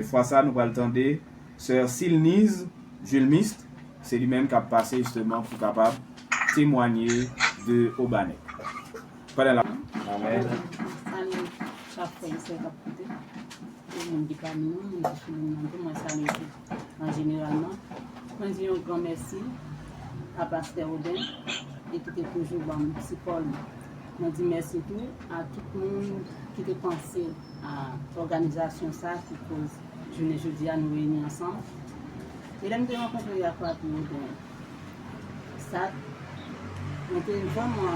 fois ça, nous allons attendre Sœur Sylnise Jules Mist, c'est lui-même qui a passé justement pour capable témoigner de Obanek. Prenez la. Amen. Généralement, moi je dis un grand merci à Pasteur Odin et qui était toujours bon psychologue. Je dis merci tout à tout le monde qui a pensé à l'organisation ça qui cause journée jeudi à nous réunir ensemble. Et là, je me rencontré à quoi ça, c'était vraiment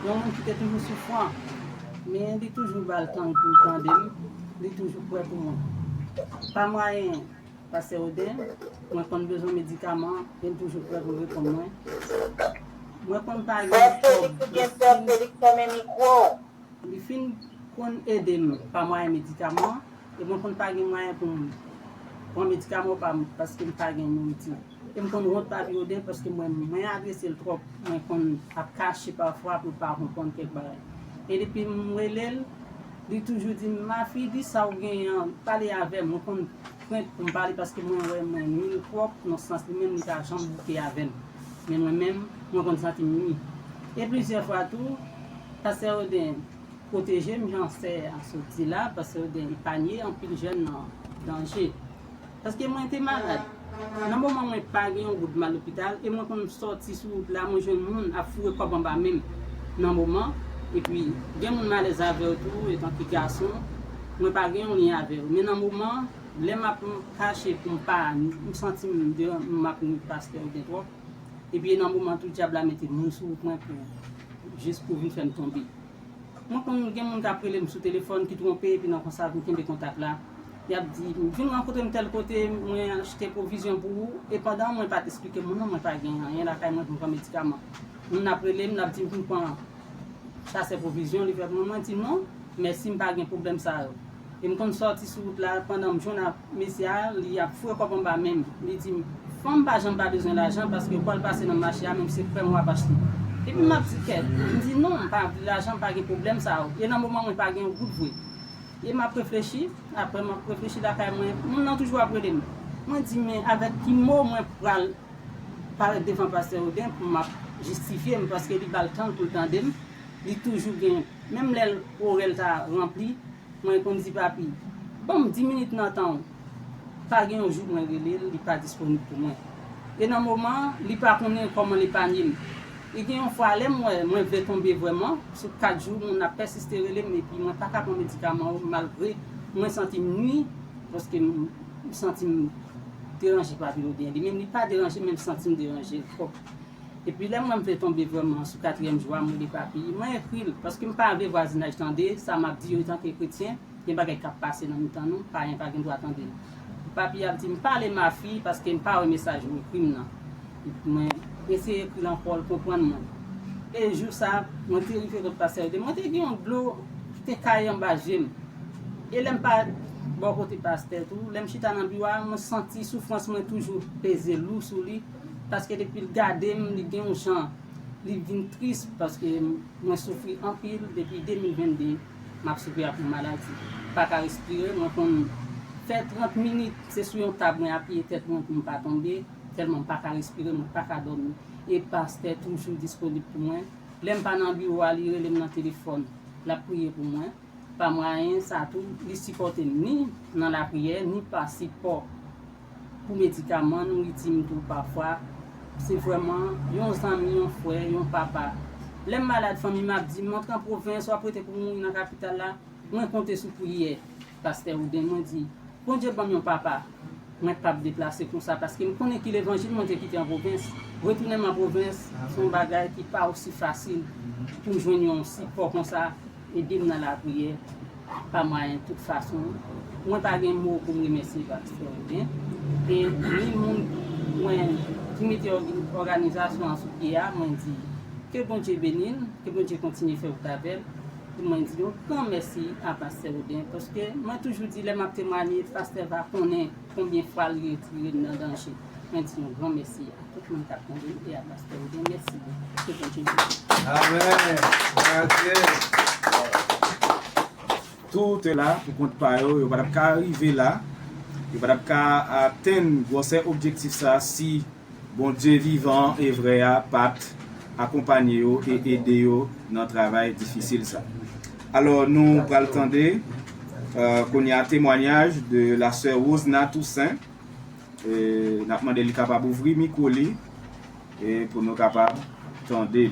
un monde qui était toujours souffrant, mais il est toujours bas le temps pour le temps, il est toujours prêt pour moi. Pas moyen, parce que moi quand j'ai besoin de médicaments, il est toujours prêt pour répondre moi. Moi quand par il finit qu'on aide pas moyen médicaments et moi quand pas moyen pour médicaments parce que pas gain nourriture. Et me qu'on rentre pas biodin parce que moi adressé le trop moi qu'on a caché parfois pour pas comprendre quelque chose. Et depuis moi il toujours dit ma fille dit ça ou gagne parler avec moi qu'on pour me parler parce que moi mille propre dans le sens même ni ta jambe bouquet avec mais moi même moi qu'on senti nuit. Et plusieurs fois tout parce que protéger me j'en sais à sortir là parce que des panier en plus jeune danger. Parce que moi j'étais malade. Dans le moment où je pas gagné un bout de mal à l'hôpital et moi quand je sorti sur là moi jeune monde a foué pas en bas même dans le moment et puis bien mon malaise avec tout étant petit garçon moi pas gagné un lien avec mais dans le moment les m'a caché pour pas me sentir de m'a pasteur de trop et puis dans le moment tout diable a mettre mon sous point pour juste pour venir faire tomber. Moi quand j'ai mon appelé sur téléphone qui trompé et puis dans ça vous des contacts là il a dit je vais rencontrer tel côté moi acheter provision pour vous et pendant moi pas t'expliquer mon nom moi pas gagné rien là quand moi pour médicament on appelé m'a dit pour prendre ça c'est provision il fait moi dit non mais si me pas gain problème ça et me quand sorti sur route là pendant me journée messieurs il a foué comme bas même il dit femme pas j'en pas besoin d'argent parce que pour le passer dans le marché même c'est prêt moi pas acheter et puis m'a dit il dit non pas l'argent pas gain problème ça et dans le moment où pas gain goût de et m'a réfléchi après m'a réfléchi là quand moi non toujours après moi moi dit mais avec qui mot moi pour parler devant pasteur Odin pour m'a justifier parce que il va le temps pour le temps d'em il toujours gain même l'aile orel ta rempli moi comme dit papi bon 10 minutes dans temps pas gain un jour moi relé il pas disponible pour moi et dans moment il pas connaît comment les panier et qu'il une fois là moi vais tomber vraiment sur 4 jours on a persisté relé mais puis moi pas capable médicament malgré moi senti nuit parce que me senti dérangé par bien même pas dérangé même senti me déranger trop. Et puis là, moi, je vais tomber vraiment sur le 4e jour, moi, les papiers. Moi, écrit, parce que je ne pas avec voisinage, ça m'a dit, en tant que chrétien, il n'y a pas de passer dans le temps, non, pas rien, pas doit attendre. Le papier a dit, je ne parle pas ma fille parce qu'il n'y a pas un message, je écris, moi, essayer d'écrire encore, comprendre, moi. Et jour ça, moi, je suis arrivé au pasteur, moi, je suis un bleu, je suis caillé en bas, j'aime. Et je n'aime pas, bon, côté pasteur, tout, je suis dans le bureau, je senti souffrance, moi, toujours pesé, lourd sur lui. Parce que depuis le garder, il y a un gens, il vient triste parce que moi souffre en pile depuis 2022, je souffre avec une maladie. Pas qu'à respirer, moi quand fait 30 minutes, c'est sur un table à pied, tête pour ne pas tomber, tellement pas qu'à respirer, pas qu'à dormir. Et pasteur toujours disponible pour moi. L'aime pas dans le bureau, il est dans le téléphone, la prière pour moi. Pas moyen, ça tout, il supporte ni dans la prière, ni pas support pour médicaments, nous utilisons tout parfois. C'est vraiment un ami, un frère, un papa. Les malades, famille m'a dit, montre en province, soit prêté pour mourir dans la capitale là, moi compter sur prière. Pasteur Oudin m'a dit, bon Dieu, bon mon papa, moi pas me déplacer comme ça parce que je connais que l'évangile m'a quitté en province. Retourner en province, c'est un bagage qui n'est pas aussi facile pour joindre un support comme ça, aider dans la prière. Pas moyen, de toute façon. Moi pas de mot pour me remercier Pasteur Oudin. Et moi, qui mettait l'organisation en soutien, moi dit que bon Dieu bénisse, que bon Dieu continue à faire le travail. Moi dit grand merci à Pasteur Oudin parce que moi toujours dit les m'a témoigné Pasteur va connaître combien de fois il est retiré dans le danger. Moi dit un grand merci à tout le monde qui a conduit et à Pasteur Oudin. Merci beaucoup. Que bon Dieu bénisse. Amen. Merci. Tout est là pour compte pas yo, va pas arriver là Yo pas qu'à atteindre ces objectifs ça si bon Dieu vivant et vrai a pas accompagner yo et aider yo dans le travail difficile ça. Alors nous allons attendre qu'on y a un témoignage de la sœur Rosna Toussaint. Et nous avons demandé de capable d'ouvrir le micro et pour nous capables d'entendre.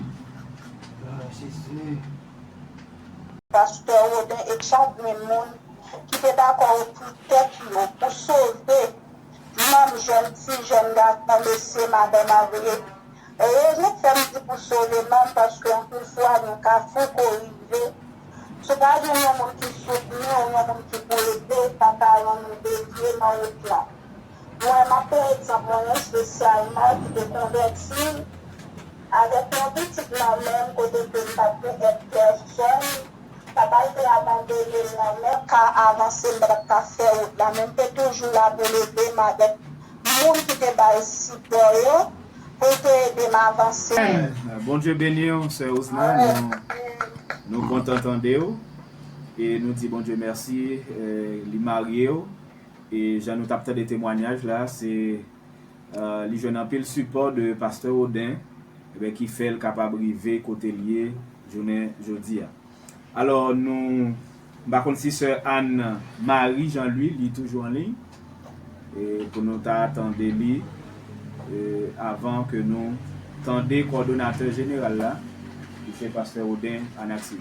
Pasteur Odin et chaque monde qui est d'accord pour tête pour sauver même jeune garçon laissé madame Avrier. Et nous faisons pour sauver même parce qu'on peut fois nous avons corriger. C'est pas un monde qui soutient, un monde qui peut aider, papa nous dédié dans le plan. Moi, ma père, exemple, spécialement qui est converti avec mon petit moi-même, côté que ça peut être personne. Papa était abandonné là-même, car avancer le café, la même toujours là pour l'aider, avec le monde qui était ici pour aider m'avancer. Bon Dieu béni, c'est Osna, nous comptons entendre et nous disons bon Dieu merci, les mariés. Et j'ai nous tapé des témoignages là, c'est les jeunes en pile support de pasteur Odin qui fait le capable de côté lié journée jeudi. Alors nous par contre si sœur Anne Marie Jean-Louis il est toujours en ligne et pour nous attendre lui avant que nous tendions coordonnateur général là qui fait pasteur Odin Anaxis.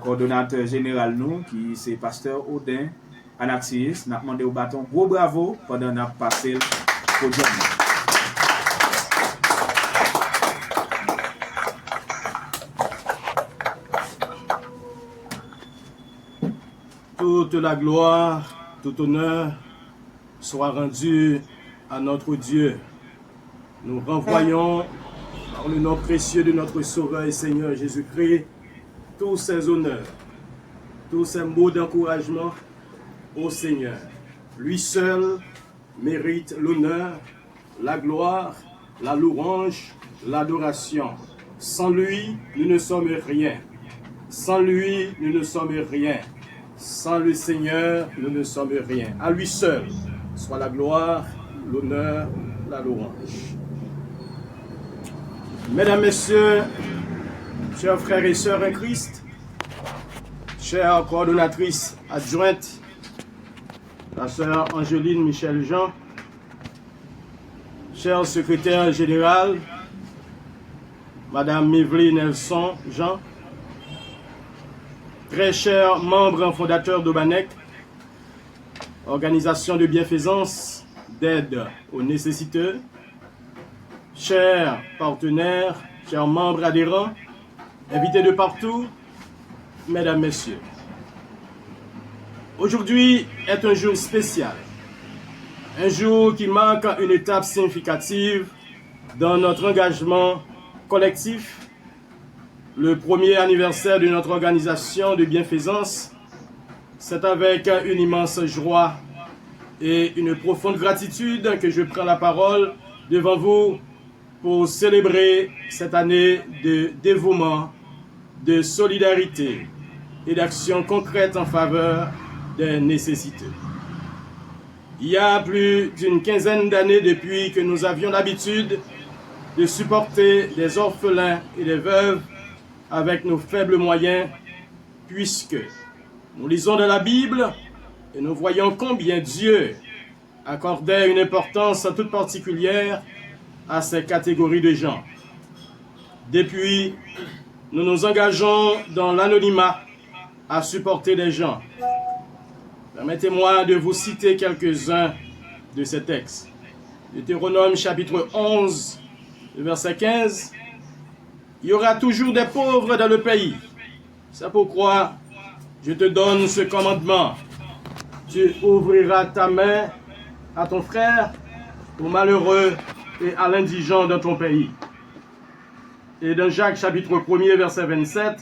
Coordonnateur général nous qui c'est pasteur Odin Anaxis n'a demandé au bâton gros bravo pendant n'a passé le podium. Toute la gloire, tout honneur soit rendu à notre Dieu. Nous renvoyons par le nom précieux de notre Sauveur et Seigneur Jésus-Christ tous ces honneurs, tous ces mots d'encouragement au Seigneur. Lui seul mérite l'honneur, la gloire, la louange, l'adoration. Sans lui, nous ne sommes rien. Sans lui, nous ne sommes rien. Sans le Seigneur, nous ne sommes rien. À lui seul soit la gloire, l'honneur, la louange. Mesdames, Messieurs, chers frères et sœurs en Christ, chère coordonnatrice adjointe, la sœur Angéline Michel-Jean, cher secrétaire général, Madame Mively Nelson Jean, très chers membres fondateurs d'Obanec, organisation de bienfaisance, d'aide aux nécessiteux, chers partenaires, chers membres adhérents, invités de partout, mesdames, messieurs. Aujourd'hui est un jour spécial, un jour qui marque une étape significative dans notre engagement collectif, le premier anniversaire de notre organisation de bienfaisance. C'est avec une immense joie et une profonde gratitude que je prends la parole devant vous pour célébrer cette année de dévouement, de solidarité et d'action concrète en faveur des nécessités. Il y a plus d'une quinzaine d'années depuis que nous avions l'habitude de supporter des orphelins et des veuves avec nos faibles moyens, puisque nous lisons dans la Bible et nous voyons combien Dieu accordait une importance toute particulière à ces catégories de gens. Depuis, nous nous engageons dans l'anonymat à supporter des gens. Permettez-moi de vous citer quelques-uns de ces textes. Deutéronome chapitre 11, verset 15. Il y aura toujours des pauvres dans le pays. C'est pourquoi je te donne ce commandement. Tu ouvriras ta main à ton frère, au malheureux et à l'indigent dans ton pays. Et dans Jacques chapitre 1er, verset 27,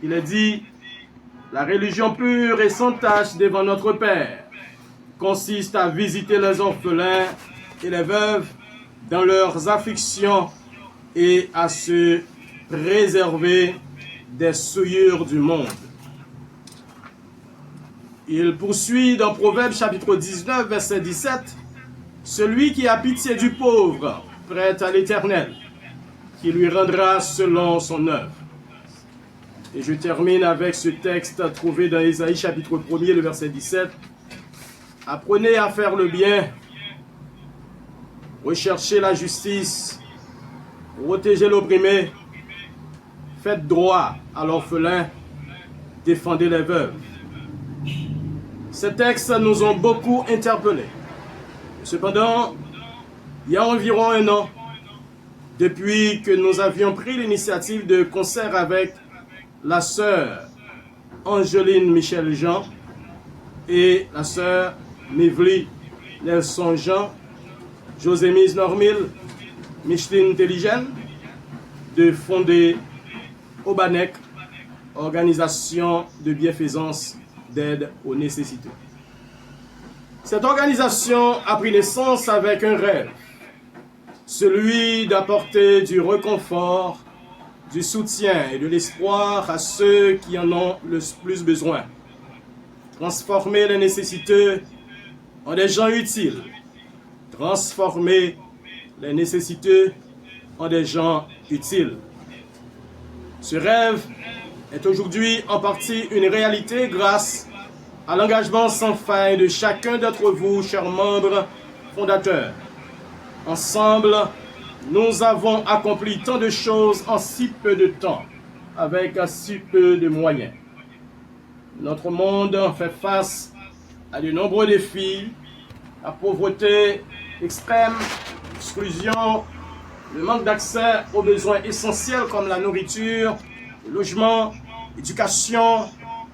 il est dit: la religion pure et sans tache devant notre Père consiste à visiter les orphelins et les veuves dans leurs afflictions et à se préserver des souillures du monde. Il poursuit dans Proverbes chapitre 19, verset 17. Celui qui a pitié du pauvre prête à l'Éternel, qui lui rendra selon son œuvre. Et je termine avec ce texte trouvé dans Ésaïe chapitre 1er, le verset 17. Apprenez à faire le bien, recherchez la justice, protégez l'opprimé, faites droit à l'orphelin, défendez les veuves. Ces textes nous ont beaucoup interpellés. Cependant, il y a environ un an, depuis que nous avions pris l'initiative de concert avec la sœur Angeline Michel-Jean et la sœur Mivli Nelson-Jean, Josémise Normil, Micheline Intelligent, de fonder Obanec, organisation de bienfaisance d'aide aux nécessiteux. Cette organisation a pris naissance avec un rêve, celui d'apporter du réconfort, du soutien et de l'espoir à ceux qui en ont le plus besoin. Transformer les nécessiteux en des gens utiles. Transformer les nécessiteux en des gens utiles. Ce rêve est aujourd'hui en partie une réalité grâce à l'engagement sans faille de chacun d'entre vous, chers membres fondateurs. Ensemble, nous avons accompli tant de choses en si peu de temps, avec si peu de moyens. Notre monde fait face à de nombreux défis, la pauvreté extrême, l'exclusion, le manque d'accès aux besoins essentiels comme la nourriture, le logement, l'éducation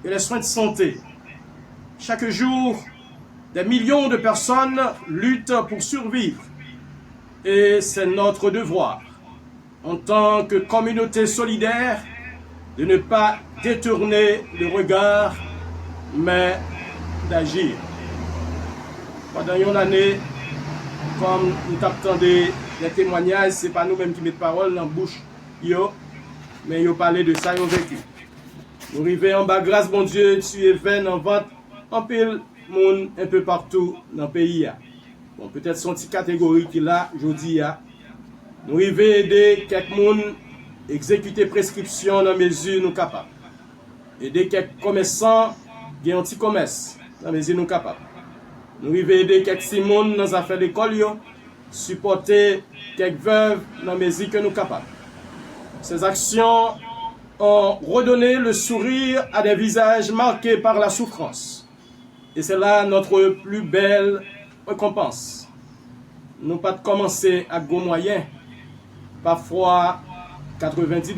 et les soins de santé. Chaque jour, des millions de personnes luttent pour survivre. Et c'est notre devoir, en tant que communauté solidaire, de ne pas détourner le regard, mais d'agir. Pendant une année, comme nous attendons les témoignages, ce n'est pas nous-mêmes qui mettons parole dans la bouche, mais ils ont parlé de ça, ils ont vécu. Nous arrivons en bas, grâce bon Dieu, tu es vain en vente, en pile monde un peu partout dans le pays. Bon, peut-être son petite catégorie qui là, aujourd'hui, nous arrivons à aider quelques personnes à exécuter prescription dans mesure nous capables. Aider quelques commerçants qui ont un petit commerce dans mesure nous capables. Nous arrivons à aider quelques personnes dans les affaires d'école, supporter quelques veuves dans mesure que nous capables. Ces actions ont redonné le sourire à des visages marqués par la souffrance. Et c'est là notre plus belle récompense. Nous pas commencer à gros moyens, parfois $90,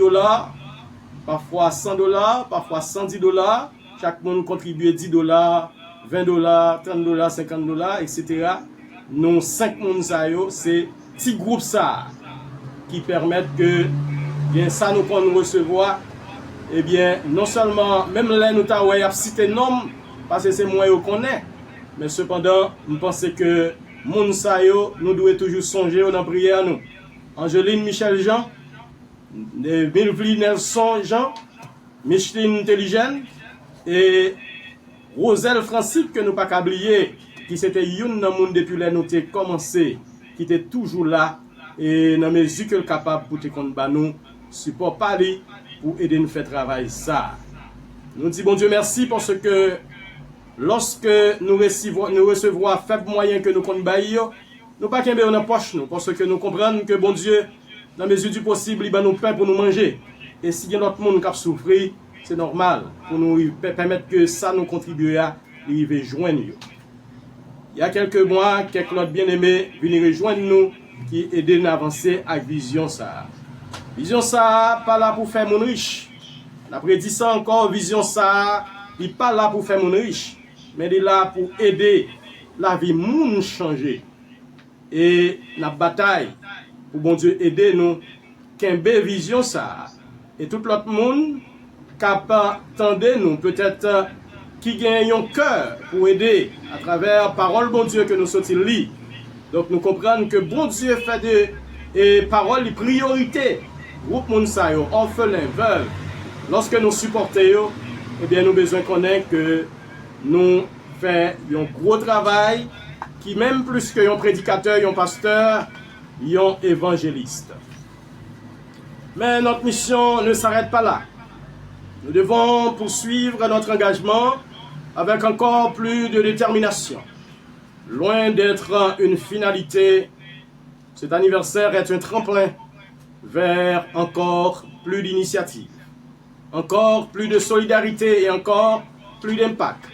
parfois $100, parfois $110. Chaque monde contribue $10, $20, $30, $50, etc. Nous 5 personnes, c'est petits groupes ça qui permettent que bien ça nous qu'on nous recevoir. Eh bien, non seulement, même là, nous avons cité nom, parce que c'est moi qu'on est, mais cependant, nous pensons que moun sa yo, nous devons toujours songer dans la prière. Nous. Angeline Michel-Jean, Mivli Nelson-Jean, Micheline Intelligent et Roselle Francis, que nous pas qu'à oublier, qui c'était une dans le monde depuis la nous commencé, qui était toujours là, et dans mesure que capable pour te contre nous, support Paris, pour aider nous faire travail ça. Nous disons bon Dieu merci parce que lorsque nous recevons à faible moyen que nous comptons bailler, nous pas qu'un dans poche nous parce que nous comprenons que bon Dieu dans mesure du possible il va nous pain pour nous manger. Et si il y a d'autres monde qui a souffert, c'est normal pour nous permettre que ça nous contribue à arriver joindre. Il y a quelques mois, quelques autres bien-aimés viennent rejoindre nous qui aident à avancer avec vision ça. Vision ça, pas là pour faire mon riche. Après dit ça encore, vision ça, il pas là pour faire mon riche, mais il est là pour aider la vie moun changer. Et la bataille pour bon Dieu aider nous, qu'un vision ça. Et tout l'autre monde capable tendez nous peut-être qui gagne un cœur pour aider à travers parole bon Dieu que nous sortons lire. Donc nous comprenons que bon Dieu fait des paroles de priorité. Groupe moun sa yo, orphelin, veuve, lorsque nous supportons, eh bien nous besoin connaître que nous fait un gros travail qui même plus que un prédicateur, un pasteur, un évangéliste. Mais notre mission ne s'arrête pas là. Nous devons poursuivre notre engagement avec encore plus de détermination. Loin d'être une finalité, cet anniversaire est un tremplin vers encore plus d'initiatives, encore plus de solidarité et encore plus d'impact.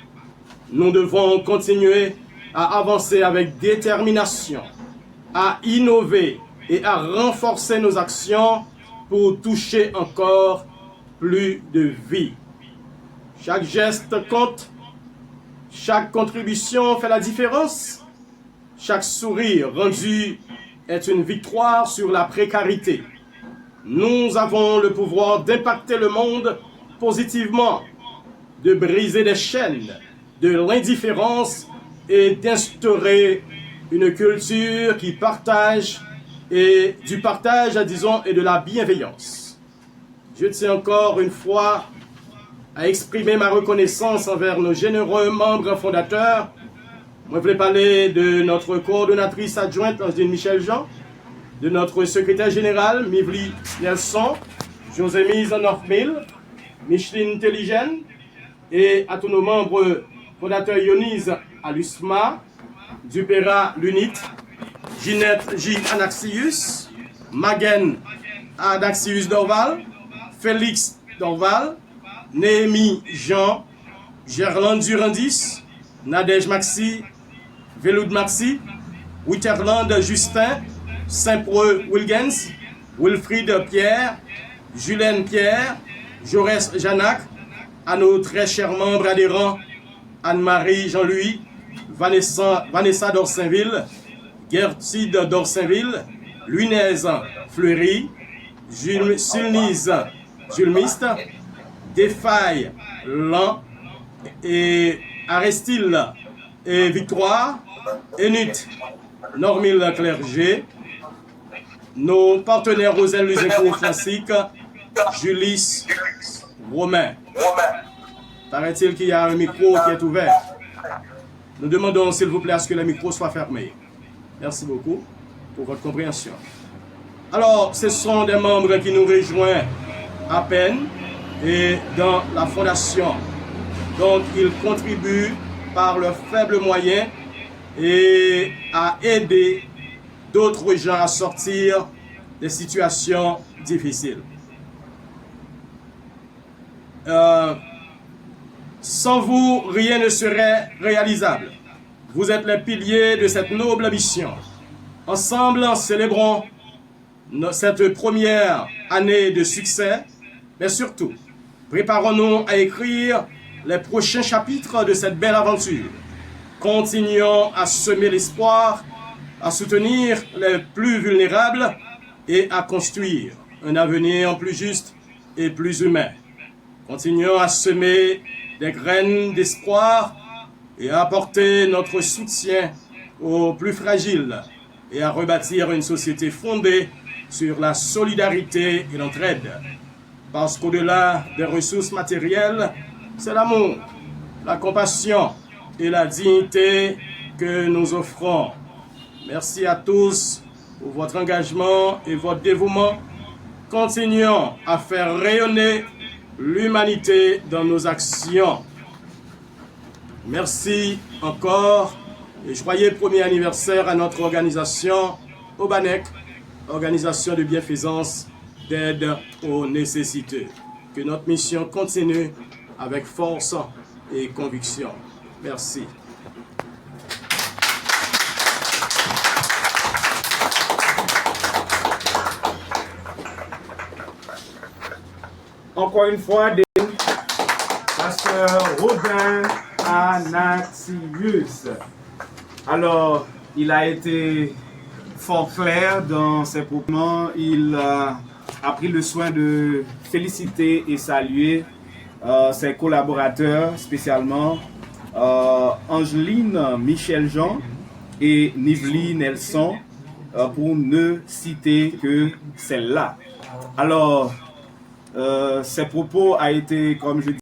Nous devons continuer à avancer avec détermination, à innover et à renforcer nos actions pour toucher encore plus de vies. Chaque geste compte, chaque contribution fait la différence, chaque sourire rendu est une victoire sur la précarité. Nous avons le pouvoir d'impacter le monde positivement, de briser des chaînes de l'indifférence et d'instaurer une culture qui partage et du partage, disons, et de la bienveillance. Je tiens encore une fois à exprimer ma reconnaissance envers nos généreux membres fondateurs. Moi, je voulais parler de notre coordonnatrice adjointe, Angéline Michel-Jean, de notre secrétaire général, Mivli Nelson, José-Mise Northmill, Micheline Telligène, et à tous nos membres fondateurs Yonise Alusma, Dupera Lunit, Ginette J. Anaxius, Magen Adaxius Dorval, Félix Dorval, Néhémie Jean, Gerland Durandis, Nadège Maxi, Veloud Maxi, Witterland Justin, Saint-Preux Wilgens, Wilfried Pierre, Julien Pierre, Jaurès Janac, à nos très chers membres adhérents, Anne-Marie Jean-Louis, Vanessa d'Orsainville, Gertrude d'Orsainville, Luinaise Fleury, Sulnise Julmiste, Défaille Lan et Aristille et Victoire, Enut Normil Clergé, nos partenaires Roselle Luséco Classique, Julis Romain. Paraît-il qu'il y a un micro qui est ouvert. Nous demandons s'il vous plaît à ce que le micro soit fermé. Merci beaucoup pour votre compréhension. Alors, ce sont des membres qui nous rejoignent à peine et dans la fondation. Donc, ils contribuent par leurs faibles moyens et à aider d'autres gens à sortir des situations difficiles. Sans vous, rien ne serait réalisable. Vous êtes les piliers de cette noble mission. Ensemble, célébrons cette première année de succès, mais surtout, préparons-nous à écrire les prochains chapitres de cette belle aventure. Continuons à semer l'espoir, à soutenir les plus vulnérables et à construire un avenir plus juste et plus humain. Continuons à semer des graines d'espoir et à apporter notre soutien aux plus fragiles et à rebâtir une société fondée sur la solidarité et l'entraide. Parce qu'au-delà des ressources matérielles, c'est l'amour, la compassion et la dignité que nous offrons. Merci à tous pour votre engagement et votre dévouement. Continuons à faire rayonner l'humanité dans nos actions. Merci encore et joyeux premier anniversaire à notre organisation Obanec, organisation de bienfaisance d'aide aux nécessiteux. Que notre mission continue avec force et conviction. Merci. Encore une fois, Pasteur Robin Anaxius. Alors, il a été fort clair dans ses propos. Il a pris le soin de féliciter et saluer ses collaborateurs, spécialement Angéline Michel-Jean et Nivli Nelson, pour ne citer que celle-là. Alors, ces propos a été, comme je dis,